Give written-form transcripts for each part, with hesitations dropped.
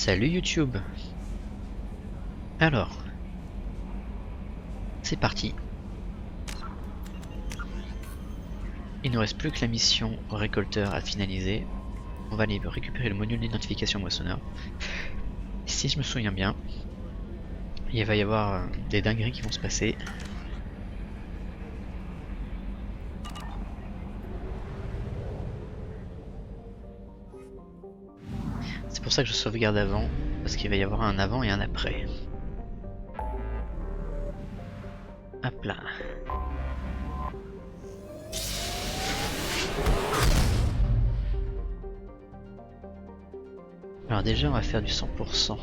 Salut YouTube. Alors, c'est parti. Il ne reste plus que la mission récolteur à finaliser. On va aller récupérer le module d'identification moissonneur. Si je me souviens bien, il va y avoir des dingueries qui vont se passer. C'est pour ça que je sauvegarde avant, parce qu'il va y avoir un avant et un après. Hop là. Alors déjà on va faire du 100%.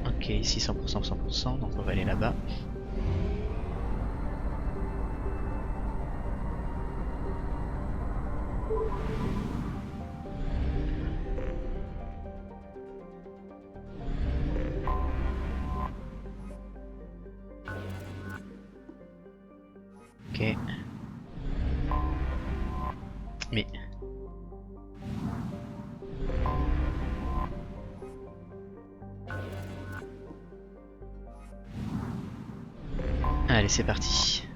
Ok, ici 100%, 100%, donc on va aller là-bas. Ok. Mais... Allez, c'est parti.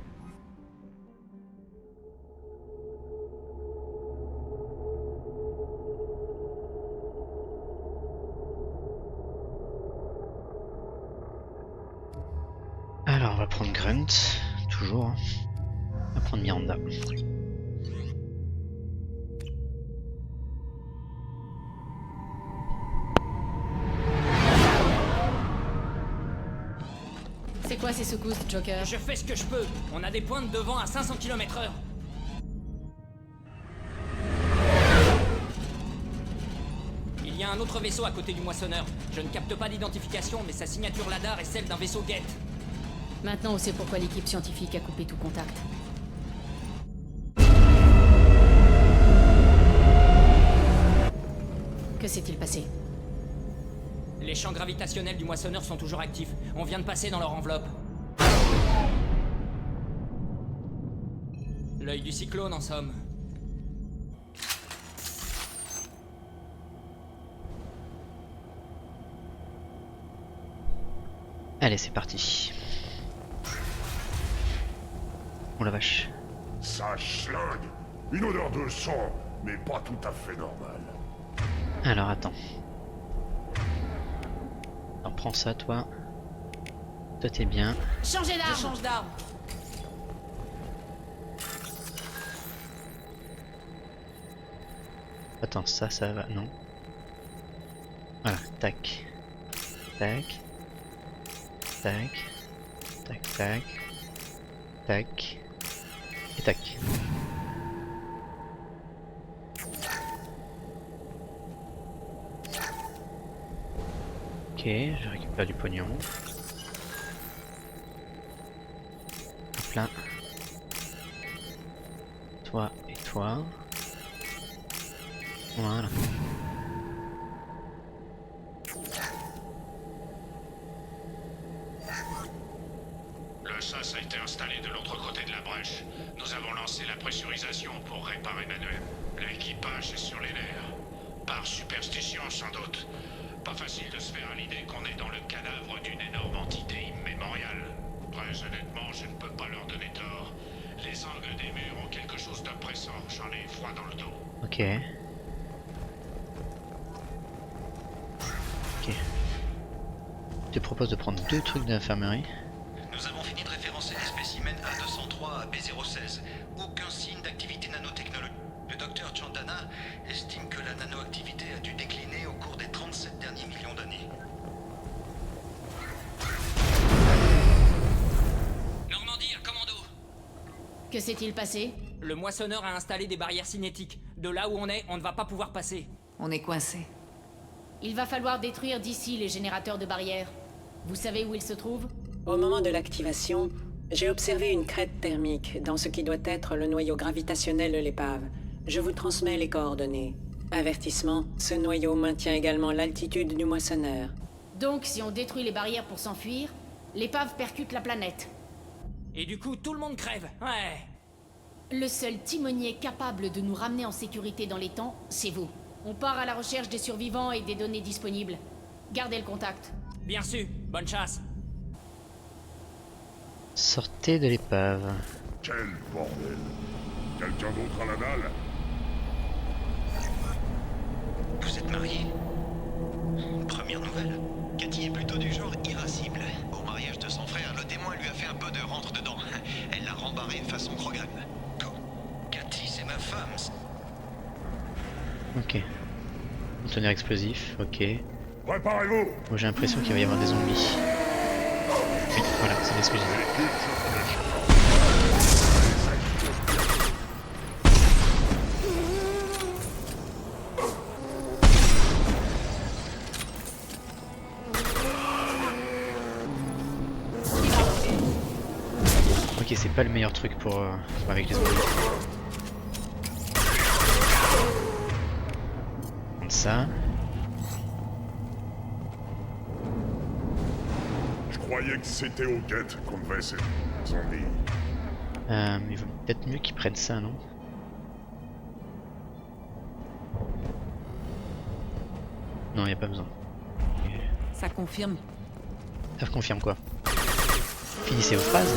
Alors, on va prendre Grunt, toujours. On va prendre Miranda. C'est quoi ces secousses, Joker? Je fais ce que je peux. On a des pointes de vent à 500 km/h. Il y a un autre vaisseau à côté du moissonneur. Je ne capte pas d'identification, mais sa signature LADAR est celle d'un vaisseau Geth. Maintenant, on sait pourquoi l'équipe scientifique a coupé tout contact. Que s'est-il passé? Les champs gravitationnels du moissonneur sont toujours actifs. On vient de passer dans leur enveloppe. L'œil du cyclone, en somme. Allez, c'est parti. Oh la vache. Ça schlingue. Une odeur de sang, mais pas tout à fait normale. Alors, attends. Alors, prends ça, toi. Toi, t'es bien. Changez d'arme! Je change d'arme. Attends, ça va, non. Voilà, tac. Tac. Tac. Tac, tac. Tac. Et tac. Ok, je récupère du pognon. Hop là. Toi et toi. Voilà. Le SAS a été installé de l'autre côté de la brèche. Nous avons lancé la pressurisation pour réparer Manuel. L'équipage est sur les nerfs. Par superstition, sans doute. Pas facile de se faire à l'idée qu'on est dans le cadavre d'une énorme entité immémoriale. Très honnêtement, je ne peux pas leur donner tort. Les angles des murs ont quelque chose d'oppressant. J'en ai froid dans le dos. Ok. Ok. Je te propose de prendre deux trucs d'infirmerie. Nous avons fini de référencer les spécimens A203 à B06. Aucun signe d'activité nanotechnologique. Le docteur Chandana estime que la nanoactivité a dû décliner au cours des 37 derniers millions d'années. Normandie, un commando. Que s'est-il passé? Le moissonneur a installé des barrières cinétiques. De là où on est, on ne va pas pouvoir passer. On est coincé. Il va falloir détruire d'ici les générateurs de barrières. Vous savez où ils se trouvent? Au moment de l'activation, j'ai observé une crête thermique dans ce qui doit être le noyau gravitationnel de l'épave. Je vous transmets les coordonnées. Avertissement, ce noyau maintient également l'altitude du moissonneur. Donc, si on détruit les barrières pour s'enfuir, l'épave percute la planète. Et du coup, tout le monde crève. Ouais. Le seul timonier capable de nous ramener en sécurité dans les temps, c'est vous. On part à la recherche des survivants et des données disponibles. Gardez le contact. Bien su, bonne chasse. Sortez de l'épave. Quel bordel. Quelqu'un d'autre à la dalle? Vous êtes mariés? Première nouvelle. Cathy est plutôt du genre irascible. Au mariage de son frère, le témoin lui a fait un peu de rentre-dedans. Elle l'a rembarré façon Krogan. Cathy, c'est ma femme. Ok. Conteneur explosif, ok. Préparez-vous! Bon, j'ai l'impression qu'il va y avoir des zombies. Oui, voilà, c'est bien ce que je disais. Ok, c'est pas le meilleur truc pour avec les zombies. Prendre ça. Je croyais que c'était aux guettes qu'on devait ces zombies. Il vaut peut-être mieux qu'ils prennent ça, non? Non, y a pas besoin. Ça confirme. Ça confirme quoi? Finissez vos phrases.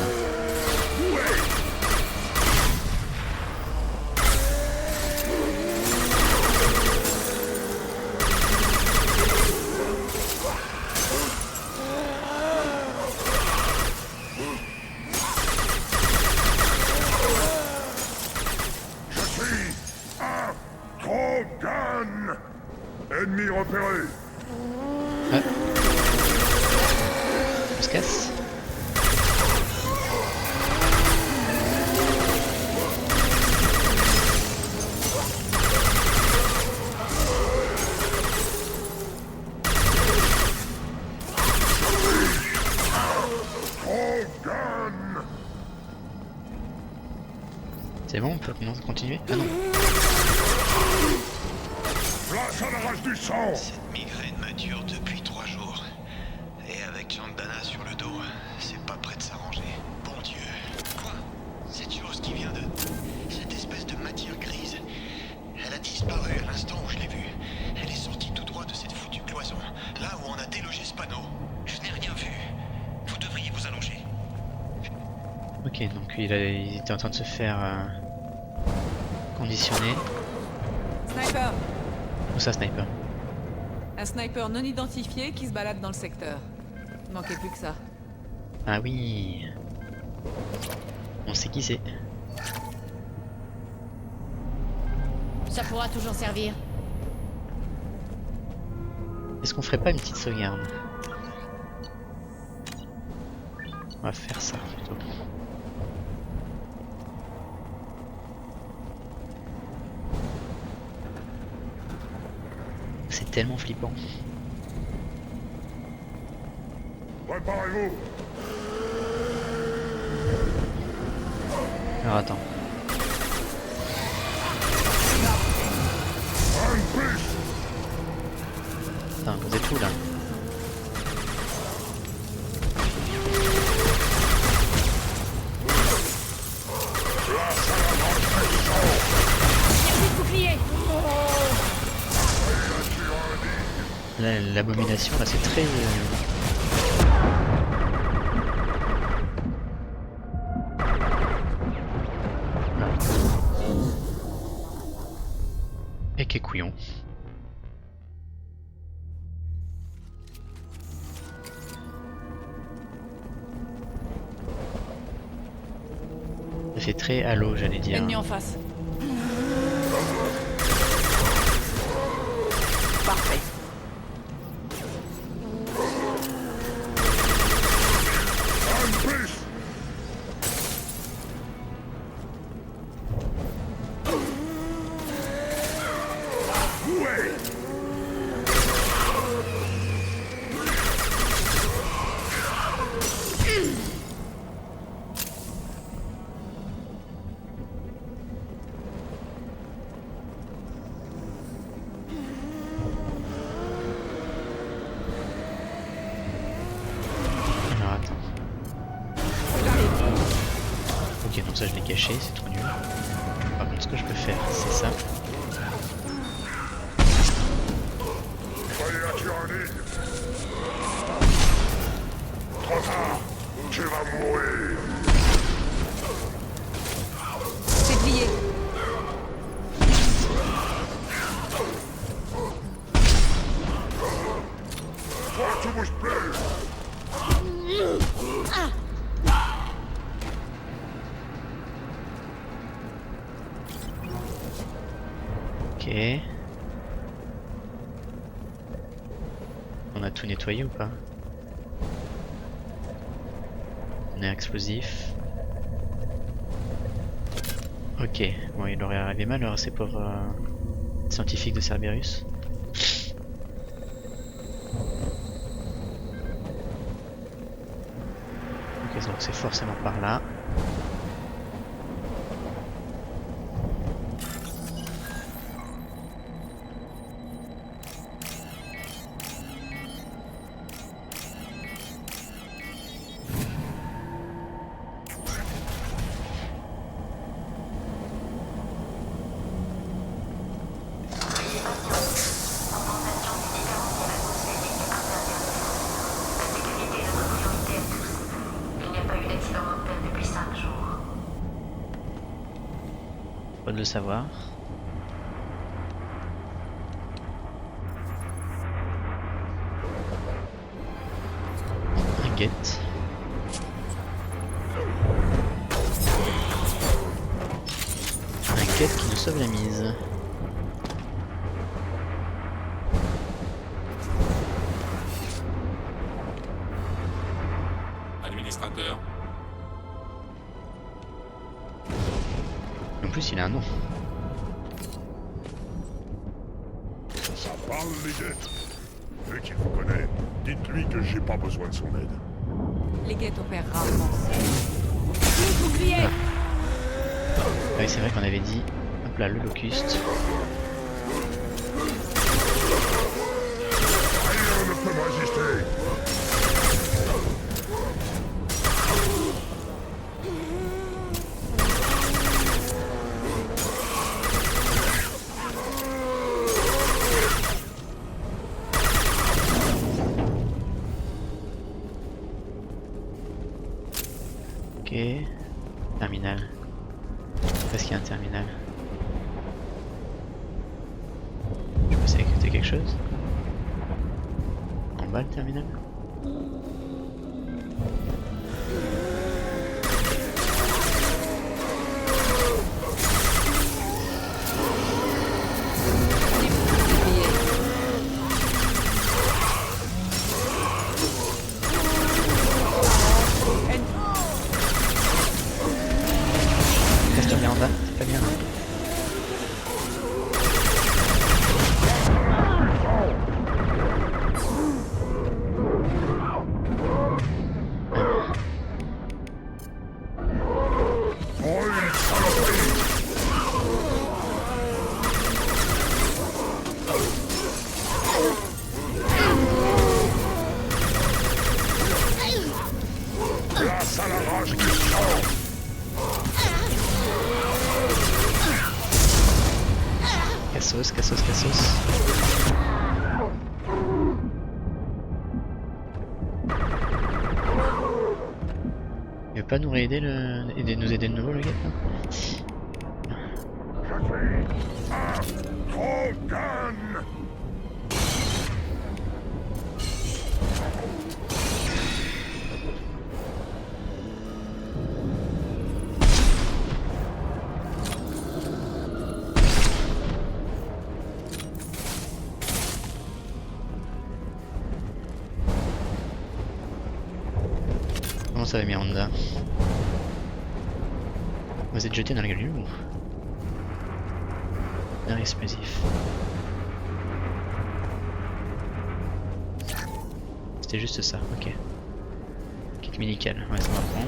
Je suis un Krogan! Ennemi repéré! On se casse. Krogan! C'est bon, on peut continuer? Ah non. Place à la rage du sang! Cette migraine me dure depuis 3 jours. Et avec Chandana sur le dos, c'est pas prêt de s'arranger. Bon Dieu. Quoi? Cette chose qui vient de... Cette espèce de matière grise. Elle a disparu à l'instant où je l'ai vue. Elle est sortie tout droit de cette foutue cloison. Là où on a délogé Spano. Je n'ai rien vu. Vous devriez vous allonger. Ok, donc il était en train de se faire conditionner. Sniper! Où ça, sniper? Un sniper non identifié qui se balade dans le secteur. Il manquait plus que ça. Ah oui. On sait qui c'est. Ça pourra toujours servir. Est-ce qu'on ferait pas une petite sauvegarde? On va faire ça plutôt. C'est tellement flippant. Préparez-vous! Alors attends. Un plus! Attends, vous êtes où là? Place à la rage du sang! Merci de bouclier. Là, l'abomination, là, c'est très... Et qu'est couillon. Ça fait très Halo, j'allais dire. Ennemi en face. Parfait. Un plus! Où est? Alors attends. Ok, donc ça je l'ai caché, c'est trop nul. Par contre, ce que je peux faire, c'est ça. bouge plus! Ok. On a tout nettoyé ou pas? On est explosif. Ok, bon il aurait arrivé malheur ces pauvres scientifiques de Cerberus. Ok, donc c'est forcément par là. Pas de le savoir. Un get. Un get qui nous sauve la mise. Administrateur. En plus, il a un nom. Ça parle, les guettes. Vu qu'il vous connaît, dites-lui que j'ai pas besoin de son aide. Les guettes opèrent rarement. Le bouclier! Ah oui, c'est vrai qu'on avait dit. Hop là, le locuste. Rien ne peut me résister. Ok. Terminal. Est-ce qu'il y a un terminal? Je peux essayer d'écouter quelque chose? En bas le terminal? Reste bien en bas, c'est pas bien. Place à la rage qui sort. Cassos, cassos, cassos. Il veut pas nous réaider nous aider de nouveau le gars là? Je suis un Krogan. Comment ça va Miranda? Vous êtes jeté dans la gueule du loup. Un explosif. C'était juste ça, ok. Kit médical, ouais ça va prendre.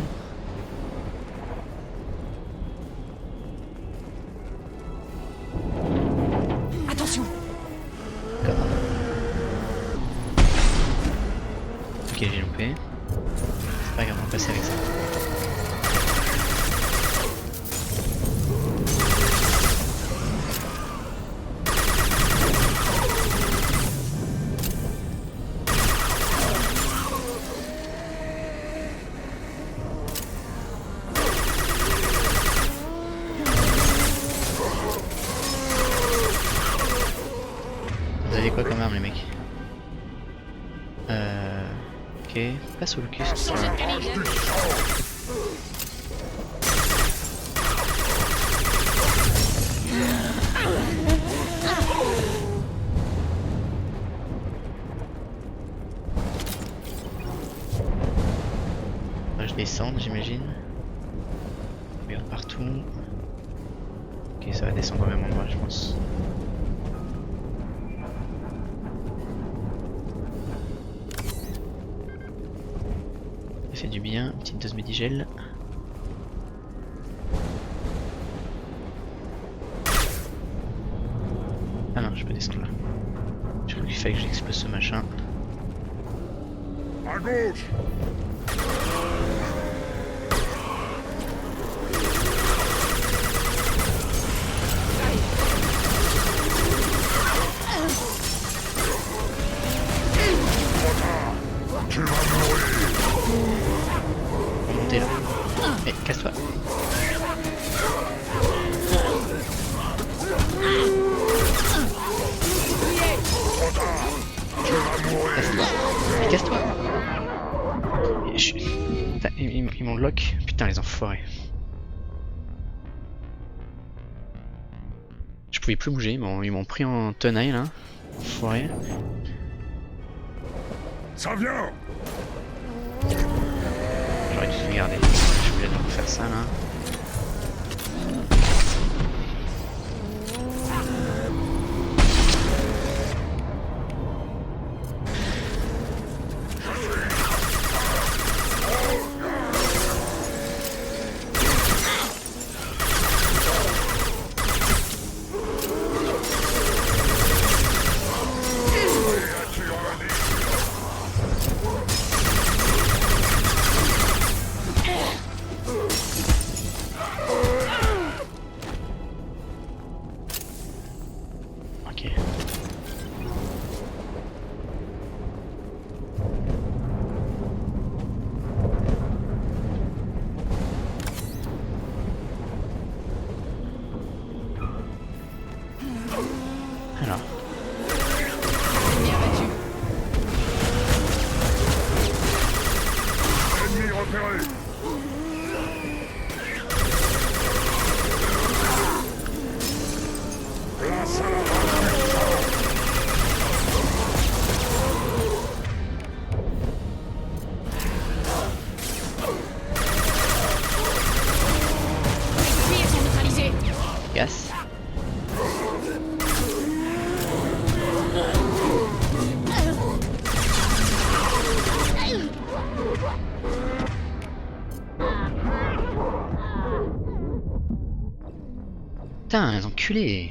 Attention! D'accord. Ok j'ai loupé. C'est pas grave, on va passer avec ça. Vous avez quoi comme arme les mecs? Ok, passe au locus. Prochaine canine. Je descends, j'imagine. Regarde partout. Ok, ça va descendre au même endroit, je pense. Ça fait du bien, une petite dose Medigel. Ah non, je peux descendre là. Je crois qu'il fallait que j'explose ce machin. À gauche. Tu vas mourir. Remontez là. Mais casse-toi. Tu vas mourir. Casse-toi. Mais casse-toi. Putain, ils m'ont lock. Putain, les enfoirés. Je pouvais plus bouger, ils m'ont pris en tenaille là. Enfoirés. Ça vient. J'aurais dû regarder. Je voulais donc faire ça là. Ok. Alors. Bien battu. Ennemi repéré. Place à la Les tirs sont neutralisés. Gas. Putain, les enculés.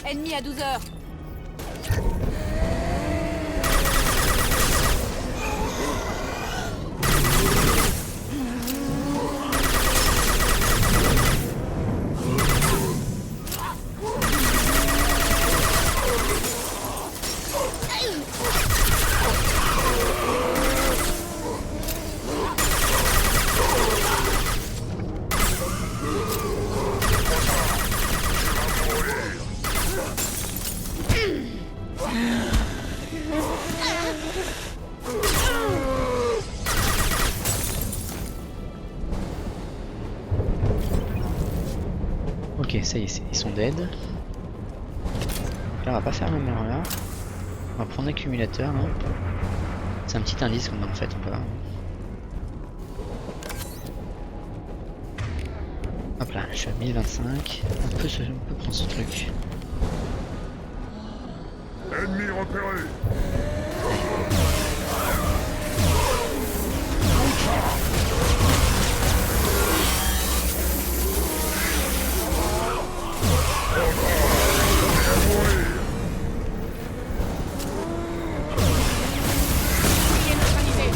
Ennemi à 12h. Ok, ça y est, ils sont dead. Donc là, on va pas faire la même erreur. On va prendre l'accumulateur là. C'est un petit indice qu'on a en fait, on peut voir. Hop là, je suis à 1025. On peut prendre ce truc. ennemi repéré. Bouclier neutralisé.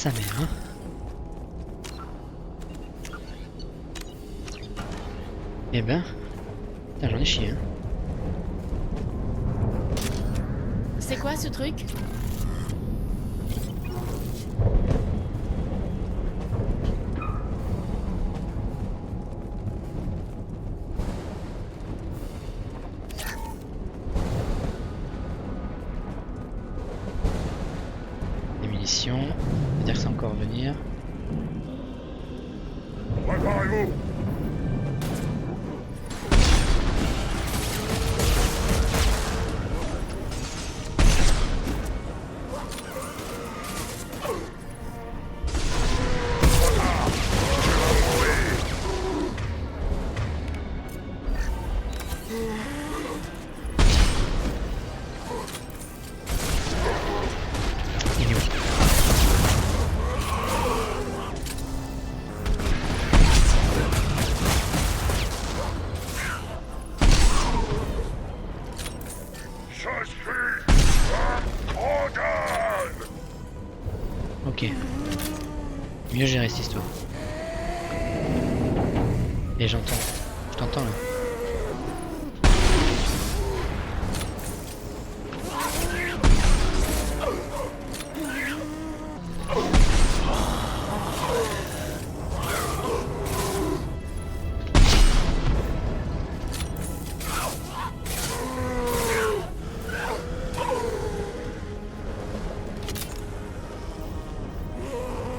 sa mère, hein. Eh ben, putain, j'en ai chié, hein. C'est quoi ce truc? Des munitions, c'est-à-dire que ça va encore venir. Préparez-vous. Il est où? Je suis un Krogan. Ok. Mieux gérer cette histoire. Et j'entends. Je t'entends là.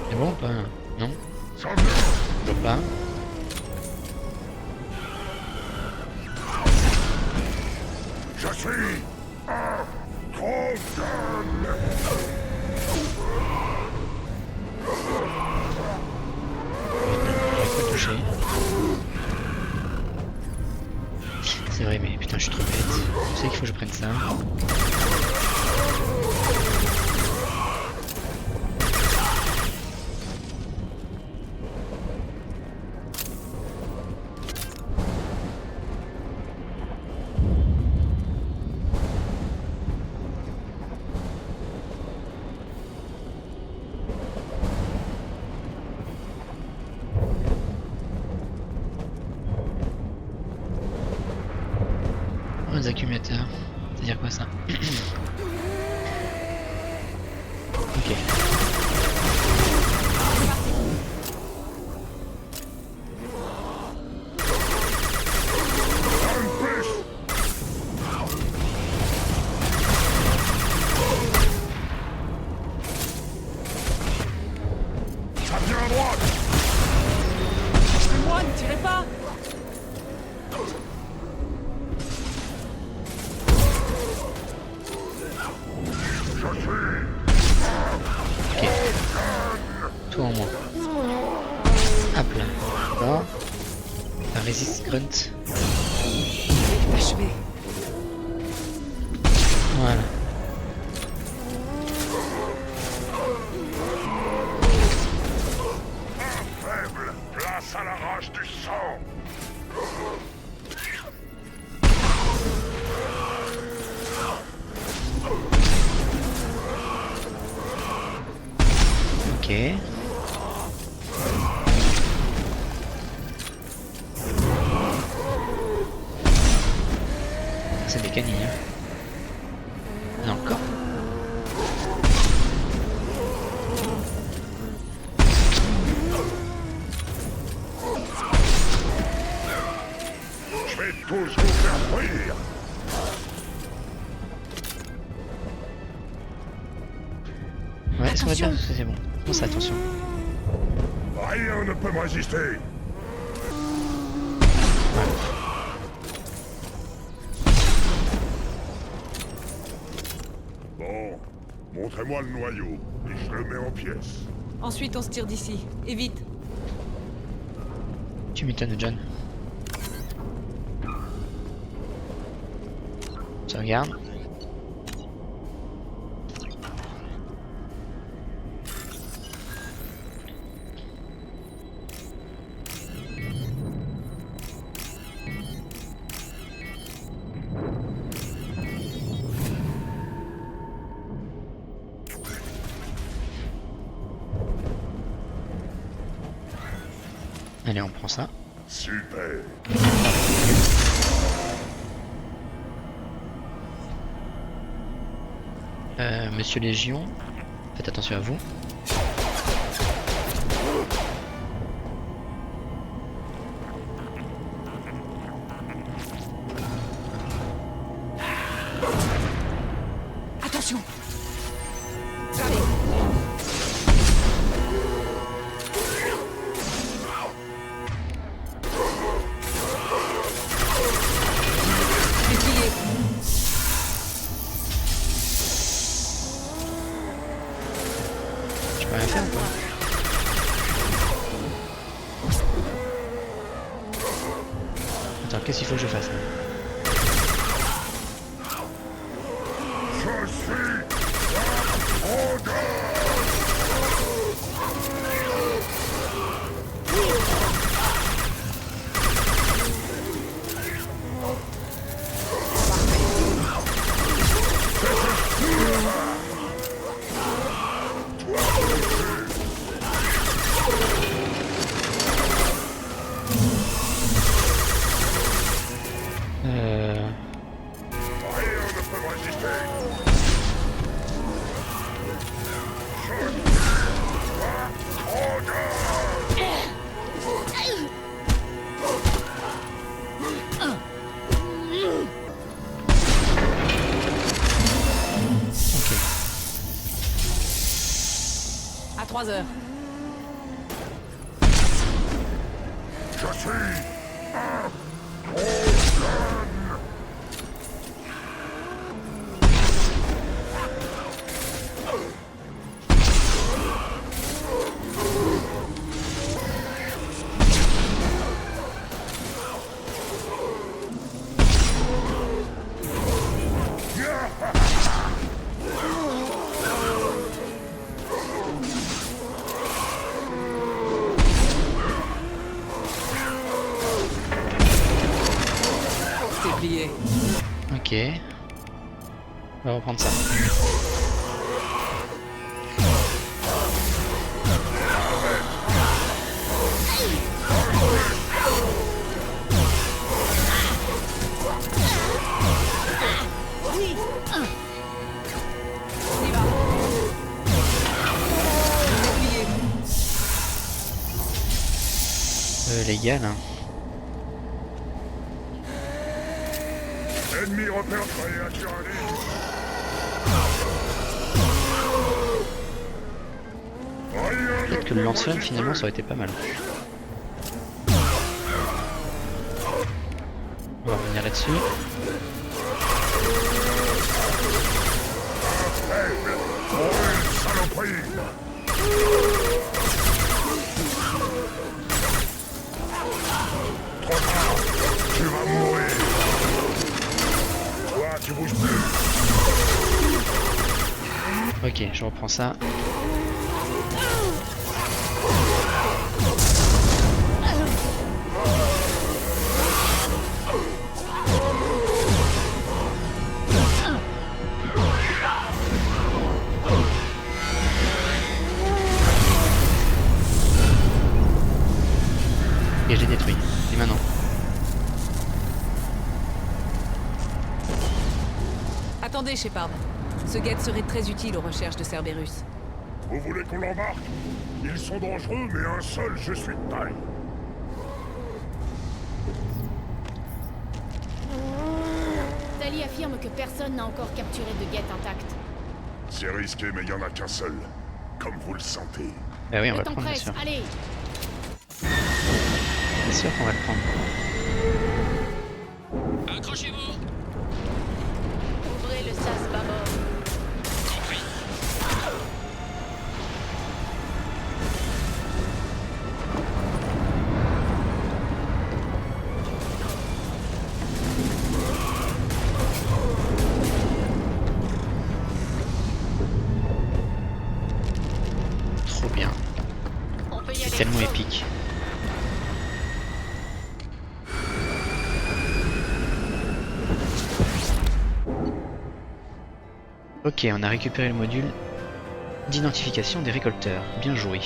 C'est bon ou pas? Non? Toujours pas. Je suis un Krogan. J'aurais pas touché. C'est vrai, mais putain, je suis trop bête. Je sais qu'il faut que je prenne ça. Oh, les accumulateurs. C'est-à-dire quoi ça? Ok. Ça vient à droite. C'est moi, ne tirez pas! Je suis Ok. Tout en moins. Hop là. D'accord. La résiste grunt. Achevé. Voilà. faible. Place à la rage du sang. Ok. C'est des canilles. Hein. Non, encore. Je vais tous vous faire frire. Ouais, ça va bien, c'est bon. Non, ça, attention. Rien ne peut me résister. Bon, montrez-moi le noyau et je le mets en pièces. Ensuite, on se tire d'ici. Et vite. Tu m'étonnes, John. Ça regarde. Allez, on prend ça. Super. Monsieur Légion, faites attention à vous. Attention. Allez. Déplié. Je peux rien faire ou pas? Attends, qu'est-ce qu'il faut que je fasse là? Je suis Order. Rien ne peut me résister. Ok. À 3 heures. Je suis Déplié. Ok. On va reprendre ça. On y va. Déplié. Légal, hein. ennemi repéré à tyrannie. Peut-être que le lance-flamme finalement ça aurait été pas mal. On va revenir là-dessus. Tu vas mourir. Toi, tu bouges plus. Ok, je reprends ça. Et j'ai détruit. Et maintenant? Attendez, Shepard. Ce guet serait très utile aux recherches de Cerberus. Vous voulez qu'on l'embarque? Ils sont dangereux, mais un seul, je suis de taille. Tali affirme que personne n'a encore capturé de guette intact. C'est risqué, mais il n'y en a qu'un seul. Comme vous le sentez. Bah oui, on va Le le temps prendre, bien presse, sûr. allez. Bien sûr qu'on va le prendre. Accrochez-vous. Ouvrez le sas bâbord. Compris. Trop bien. On peut y C'est aller. tellement épique. Ok, on a récupéré le module d'identification des récolteurs. Bien joué.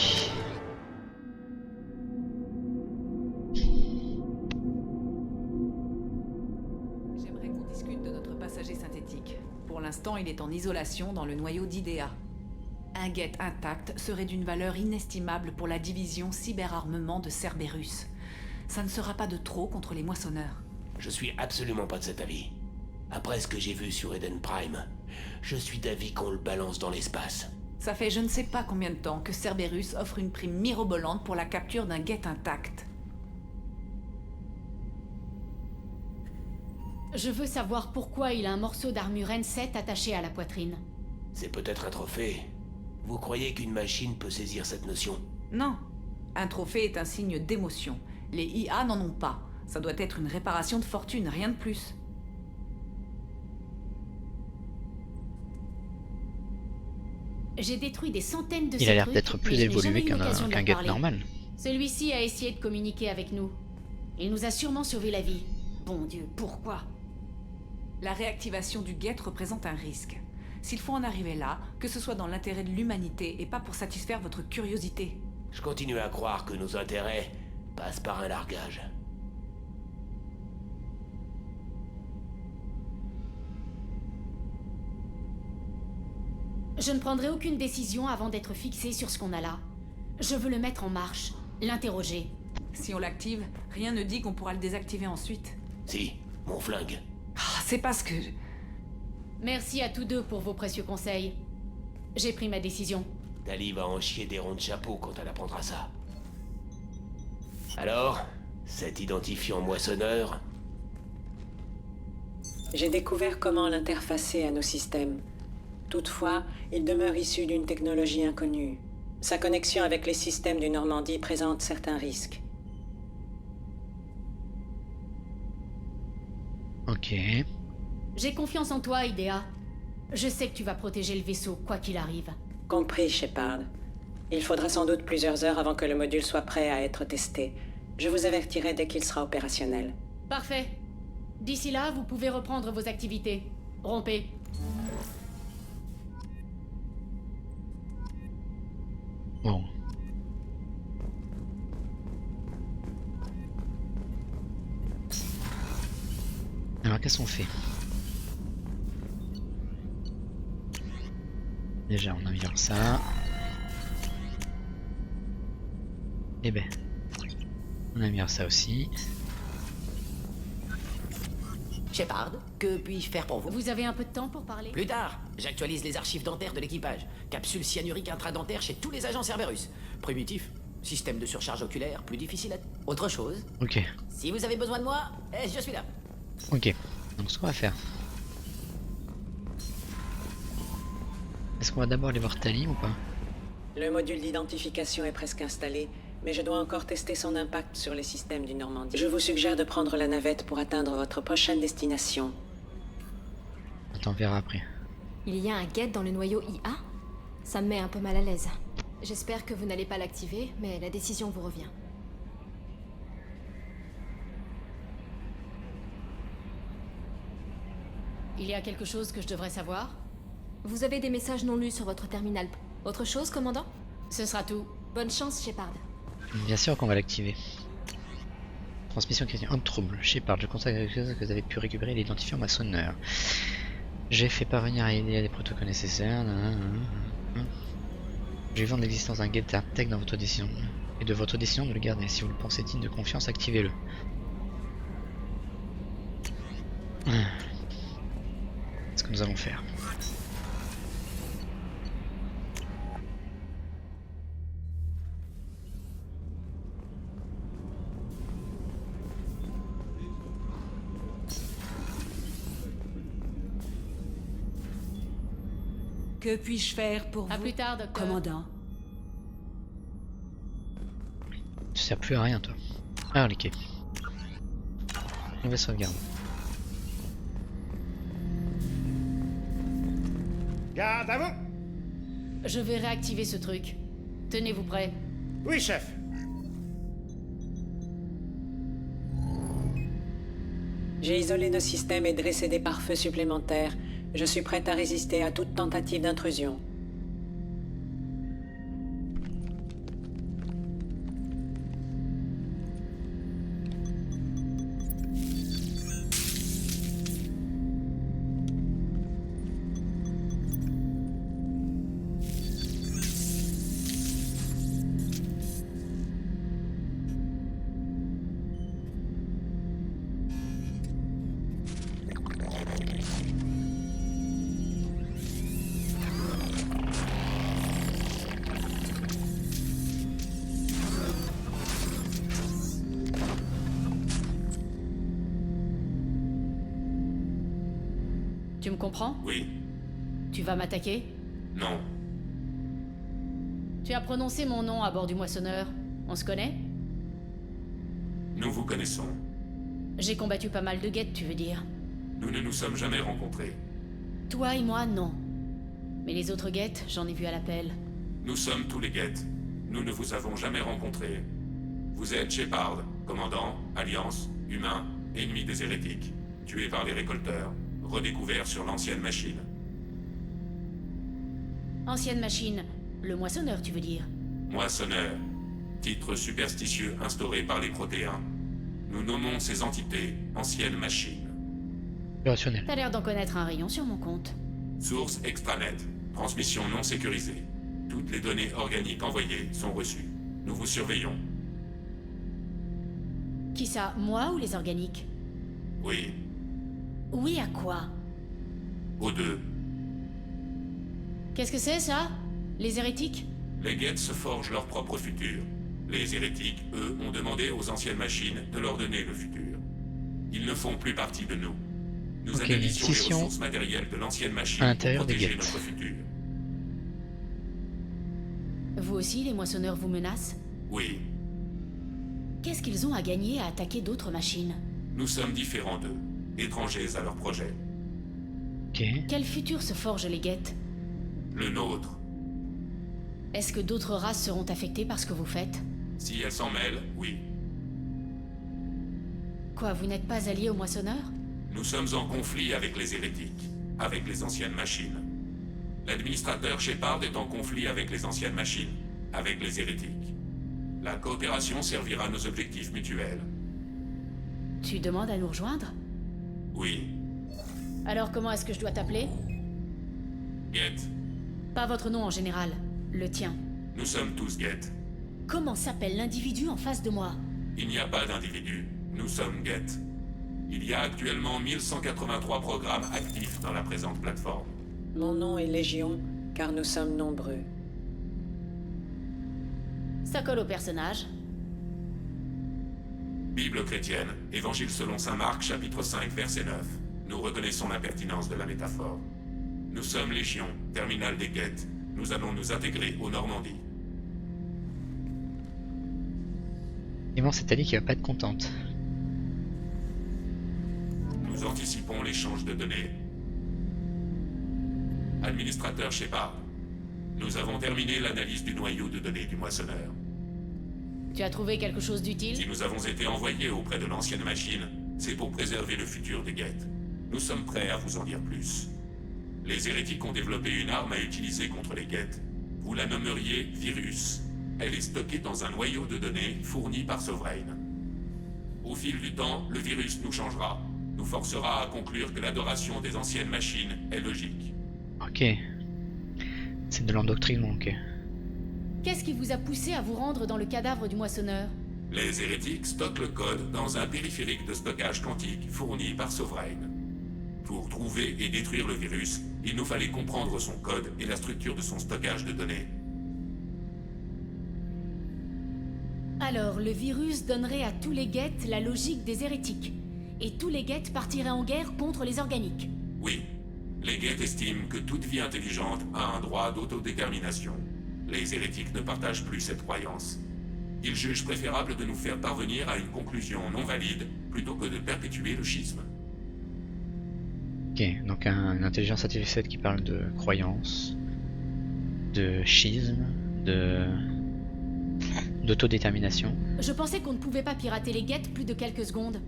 synthétique. Pour l'instant, il est en isolation dans le noyau d'IDEA. Un Geth intact serait d'une valeur inestimable pour la division cyberarmement de Cerberus. Ça ne sera pas de trop contre les moissonneurs. Je suis absolument pas de cet avis. Après ce que j'ai vu sur Eden Prime, je suis d'avis qu'on le balance dans l'espace. Ça fait je ne sais pas combien de temps que Cerberus offre une prime mirobolante pour la capture d'un Geth intact. Je veux savoir pourquoi il a un morceau d'armure N7 attaché à la poitrine. C'est peut-être un trophée. Vous croyez qu'une machine peut saisir cette notion? Non. Un trophée est un signe d'émotion. Les IA n'en ont pas. Ça doit être une réparation de fortune, rien de plus. J'ai détruit des centaines de Il ces a l'air trucs, d'être plus mais je n'ai jamais évolué eu l'occasion de qu'un leur Geth parler. normal. Celui-ci a essayé de communiquer avec nous. Il nous a sûrement sauvé la vie. Bon Dieu, pourquoi? La réactivation du Geth représente un risque. S'il faut en arriver là, que ce soit dans l'intérêt de l'humanité et pas pour satisfaire votre curiosité. Je continue à croire que nos intérêts passent par un largage. Je ne prendrai aucune décision avant d'être fixé sur ce qu'on a là. Je veux le mettre en marche, l'interroger. Si on l'active, rien ne dit qu'on pourra le désactiver ensuite. Si, mon flingue. Ah, c'est parce que... Merci à tous deux pour vos précieux conseils. J'ai pris ma décision. Tali va en chier des ronds de chapeau quand elle apprendra ça. Alors, cet identifiant moissonneur... J'ai découvert comment l'interfacer à nos systèmes. Toutefois, il demeure issu d'une technologie inconnue. Sa connexion avec les systèmes du Normandie présente certains risques. Ok. J'ai confiance en toi, Idea. Je sais que tu vas protéger le vaisseau, quoi qu'il arrive. Compris, Shepard. Il faudra sans doute plusieurs heures avant que le module soit prêt à être testé. Je vous avertirai dès qu'il sera opérationnel. Parfait. D'ici là, vous pouvez reprendre vos activités. Rompez. Bon. Alors, qu'est-ce qu'on fait? Déjà, on améliore ça. Eh ben, on améliore ça aussi. Shepard, que puis-je faire pour vous? Vous avez un peu de temps pour parler? Plus tard, j'actualise les archives dentaires de l'équipage. Capsule cyanurique intradentaire chez tous les agents Cerberus. Primitif. Système de surcharge oculaire, plus difficile à... Autre chose? Ok. Si vous avez besoin de moi, je suis là. Ok. Donc, ce qu'on va faire. Est-ce qu'on va d'abord aller voir Tali ou pas? Le module d'identification est presque installé, mais je dois encore tester son impact sur les systèmes du Normandie. Je vous suggère de prendre la navette pour atteindre votre prochaine destination. Attends, on verra après. Il y a un Geth dans le noyau IA? Ça me met un peu mal à l'aise. J'espère que vous n'allez pas l'activer, mais la décision vous revient. Il y a quelque chose que je devrais savoir? Vous avez des messages non lus sur votre terminal. Autre chose, commandant? Ce sera tout. Bonne chance, Shepard. Bien sûr qu'on va l'activer. Transmission critique. En trouble. Shepard, je constate que vous avez pu récupérer l'identifiant moissonneur. J'ai fait parvenir à aider à des protocoles nécessaires. Je vais vendre l'existence d'un Geth intact dans votre décision. Et de votre décision de le garder. Si vous le pensez digne de confiance, activez-le. Ce que nous allons faire. Que puis-je faire pour À vous, plus tard, docteur. commandant? Tu sers plus à rien, toi. Ah, les quais. Nouvelle sauvegarde. Garde à vous! Je vais réactiver ce truc. Tenez-vous prêts. Oui, chef. J'ai isolé nos systèmes et dressé des pare-feux supplémentaires. Je suis prête à résister à toute tentative d'intrusion. Tu me comprends? Oui. Tu vas m'attaquer? Non. Tu as prononcé mon nom à bord du moissonneur. On se connaît? Nous vous connaissons. J'ai combattu pas mal de guettes, tu veux dire? Nous ne nous sommes jamais rencontrés. Toi et moi, non. Mais les autres guettes, j'en ai vu à l'appel. Nous sommes tous les guettes. Nous ne vous avons jamais rencontrés. Vous êtes Shepard, commandant, Alliance, humain, ennemi des hérétiques, tué par les récolteurs, redécouvert sur l'ancienne machine. Ancienne machine. Le moissonneur, tu veux dire? Moissonneur. Titre superstitieux instauré par les Protéens. Nous nommons ces entités anciennes machines. Opérationnel. T'as l'air d'en connaître un rayon sur mon compte. Source extranet. Transmission non sécurisée. Toutes les données organiques envoyées sont reçues. Nous vous surveillons. Qui ça? Moi ou les organiques? Oui. Oui à quoi? Aux deux. Qu'est-ce que c'est, ça? Les hérétiques? Les guettes se forgent leur propre futur. Les hérétiques, eux, ont demandé aux anciennes machines de leur donner le futur. Ils ne font plus partie de nous. Nous analysions les scission ressources matérielles de l'ancienne machine à pour l'intérieur des protéger guettes. notre futur. Vous aussi, les moissonneurs vous menacent? Oui, Qu'est-ce qu'ils ont à gagner à attaquer d'autres machines? nous sommes différents d'eux, étrangers à leur projet. Ok. Quel futur se forgent les guettes? Le nôtre. Est-ce que d'autres races seront affectées par ce que vous faites? Si elles s'en mêlent, oui. Quoi, vous n'êtes pas alliés aux moissonneurs? Nous sommes en conflit avec les hérétiques, avec les anciennes machines. L'administrateur Shepard est en conflit avec les anciennes machines, avec les hérétiques. La coopération servira nos objectifs mutuels. Tu demandes à nous rejoindre? Oui. Alors comment est-ce que je dois t'appeler? Geth. Pas votre nom en général, le tien. Nous sommes tous Geth. Comment s'appelle l'individu en face de moi? Il n'y a pas d'individu. Nous sommes Geth. Il y a actuellement 1183 programmes actifs dans la présente plateforme. Mon nom est Légion, car nous sommes nombreux. Ça colle au personnage. Bible chrétienne, Évangile selon saint Marc, chapitre 5, verset 9. Nous reconnaissons la pertinence de la métaphore. Nous sommes Légion, terminal des Geth. Nous allons nous intégrer aux Normandies. Effectivement, c'est Ali qui va pas être contente. Nous anticipons l'échange de données. Administrateur Shepard, nous avons terminé l'analyse du noyau de données du moissonneur. Tu as trouvé quelque chose d'utile? Si nous avons été envoyés auprès de l'ancienne machine, c'est pour préserver le futur des Geth. Nous sommes prêts à vous en dire plus. Les hérétiques ont développé une arme à utiliser contre les Geth. Vous la nommeriez Virus. Elle est stockée dans un noyau de données fourni par Sovereign. Au fil du temps, le virus nous changera, nous forcera à conclure que l'adoration des anciennes machines est logique. Ok. C'est de l'endoctrinement, ok. Qu'est-ce qui vous a poussé à vous rendre dans le cadavre du moissonneur? Les hérétiques stockent le code dans un périphérique de stockage quantique fourni par Sovereign. Pour trouver et détruire le virus, il nous fallait comprendre son code et la structure de son stockage de données. Alors, le virus donnerait à tous les Geth la logique des hérétiques. Et tous les Geth partiraient en guerre contre les organiques. Oui. Les Geth estiment que toute vie intelligente a un droit d'autodétermination. Les hérétiques ne partagent plus cette croyance. Ils jugent préférable de nous faire parvenir à une conclusion non valide plutôt que de perpétuer le schisme. Ok, donc une intelligence artificielle qui parle de croyance, de schisme, d'autodétermination. Je pensais qu'on ne pouvait pas pirater les Geth plus de quelques secondes.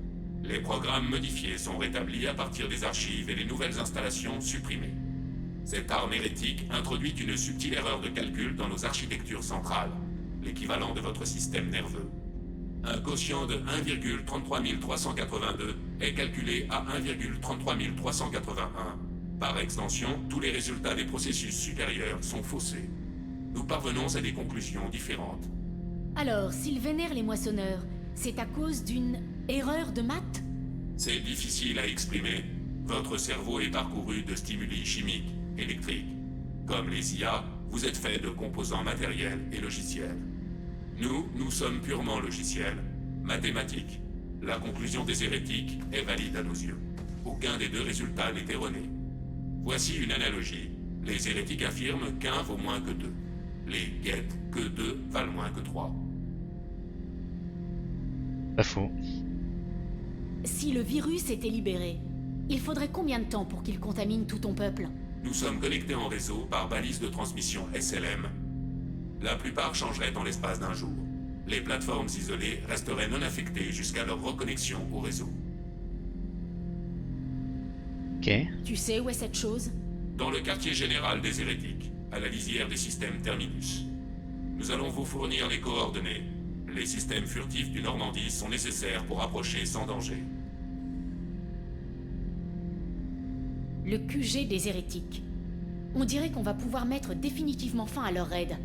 Les programmes modifiés sont rétablis à partir des archives et les nouvelles installations supprimées. Cette arme hérétique introduit une subtile erreur de calcul dans nos architectures centrales, l'équivalent de votre système nerveux. Un quotient de 1,33382 est calculé à 1,33381. Par extension, tous les résultats des processus supérieurs sont faussés. Nous parvenons à des conclusions différentes. Alors, s'ils vénèrent les moissonneurs, c'est à cause d'une erreur de maths? C'est difficile à exprimer. Votre cerveau est parcouru de stimuli chimiques, électriques. Comme les IA, vous êtes fait de composants matériels et logiciels. Nous sommes purement logiciels, mathématiques. La conclusion des hérétiques est valide à nos yeux. Aucun des deux résultats n'est erroné. Voici une analogie. Les hérétiques affirment qu'un vaut moins que 2. Les guettes que 2 valent moins que 3. Pas faux. Si le virus était libéré, il faudrait combien de temps pour qu'il contamine tout ton peuple? Nous sommes connectés en réseau par balise de transmission SLM. La plupart changeraient en l'espace d'un jour. Les plateformes isolées resteraient non affectées jusqu'à leur reconnexion au réseau. Ok. Tu sais où est cette chose? Dans le quartier général des hérétiques, à la lisière des systèmes Terminus. Nous allons vous fournir les coordonnées. Les systèmes furtifs du Normandie sont nécessaires pour approcher sans danger. Le QG des hérétiques. On dirait qu'on va pouvoir mettre définitivement fin à leur raid.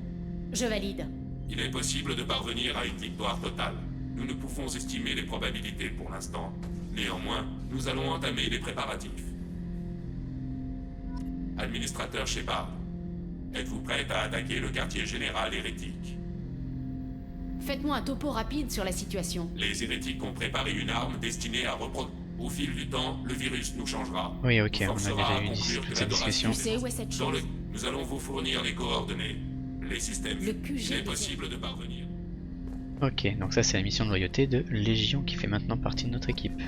Je valide. Il est possible de parvenir à une victoire totale. Nous ne pouvons estimer les probabilités pour l'instant. Néanmoins, nous allons entamer les préparatifs. Administrateur Shepard, êtes-vous prête à attaquer le quartier général hérétique? Faites-moi un topo rapide sur la situation. Les hérétiques ont préparé une arme destinée à reproduire. Au fil du temps, le virus nous changera. Oui, ok, on a Forcera déjà eu à conclure que cette discussion. Tu sais où est cette chose? Nous allons vous fournir les coordonnées. Les systèmes. Le QG Il est des possible de parvenir. Ok, donc ça c'est la mission de loyauté de Légion qui fait maintenant partie de notre équipe.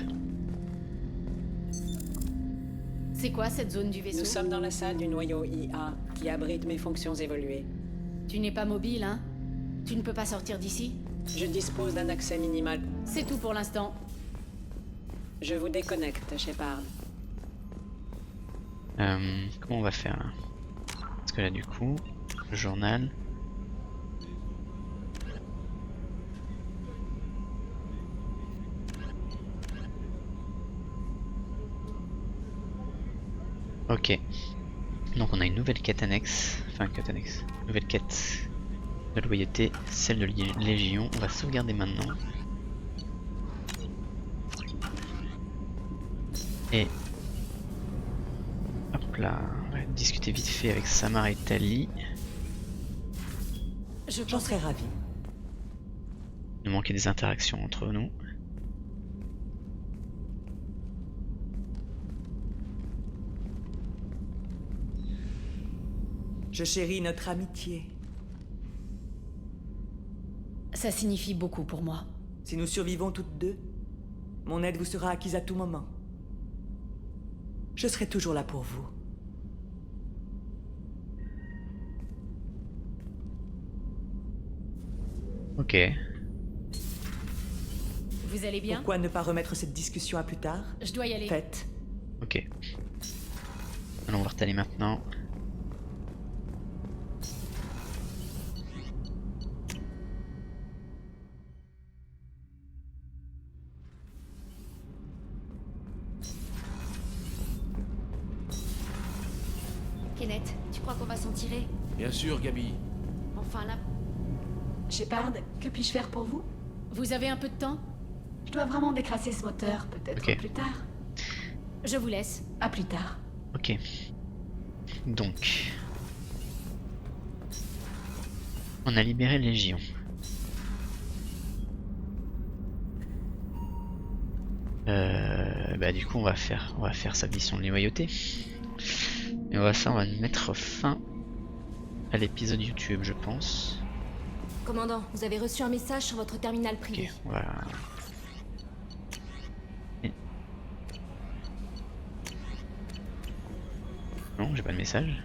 C'est quoi cette zone du vaisseau? Nous sommes dans la salle du noyau IA qui abrite mes fonctions évoluées. Tu n'es pas mobile, hein? Tu ne peux pas sortir d'ici? Je dispose d'un accès minimal. C'est tout pour l'instant. Je vous déconnecte, Shepard. Comment on va faire là? Parce que là du coup, le journal. Ok. Donc on a une nouvelle quête annexe. Enfin quête annexe. Nouvelle quête de loyauté, celle de Légion. On va sauvegarder maintenant. Et hop là, on va discuter vite fait avec Samara et Tali. J'en serais ravi. Il nous manquait des interactions entre nous. Je chéris notre amitié. Ça signifie beaucoup pour moi. Si nous survivons toutes deux, mon aide vous sera acquise à tout moment. Je serai toujours là pour vous. Ok. Vous allez bien? Pourquoi ne pas remettre cette discussion à plus tard? Je dois y aller. Faites. Ok. Allons voir Tali maintenant. Kenneth, tu crois qu'on va s'en tirer? Bien sûr, Gabi. Enfin là... Shepard, que puis-je faire pour vous? Vous avez un peu de temps? Je dois vraiment décrasser ce moteur, peut-être Ok. plus tard. Je vous laisse. À plus tard. Ok. Donc. On a libéré Légion. Bah du coup on va faire sa mission de loyauté. Et on va mettre fin à l'épisode YouTube, je pense. Commandant, vous avez reçu un message sur votre terminal privé. Ok, on va... Non, j'ai pas de message.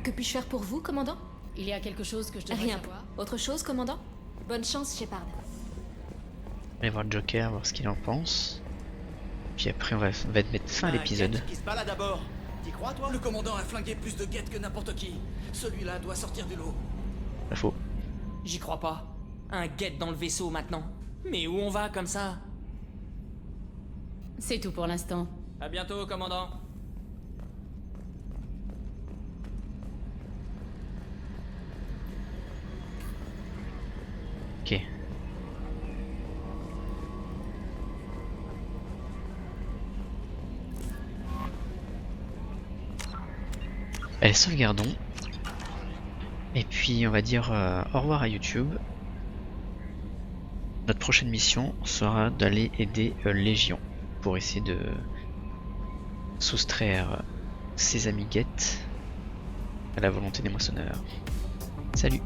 Que puis-je faire pour vous, commandant? Il y a quelque chose que je devrais Rien. savoir? Autre chose, commandant? Bonne chance, Shepard. Aller voir Joker, voir ce qu'il en pense. Puis après on va mettre fin à l'épisode. Qui se balade à bord. T'y crois, toi? Le commandant a flingué plus de guettes que n'importe qui. Celui-là doit sortir du lot. Pas faux. J'y crois pas. Un guette dans le vaisseau maintenant. Mais où on va comme ça? C'est tout pour l'instant. À bientôt, commandant. Ok. Allez, sauvegardons. Et puis on va dire au revoir à YouTube. Notre prochaine mission sera d'aller aider Légion pour essayer soustraire ses amis guettes à la volonté des moissonneurs. Salut!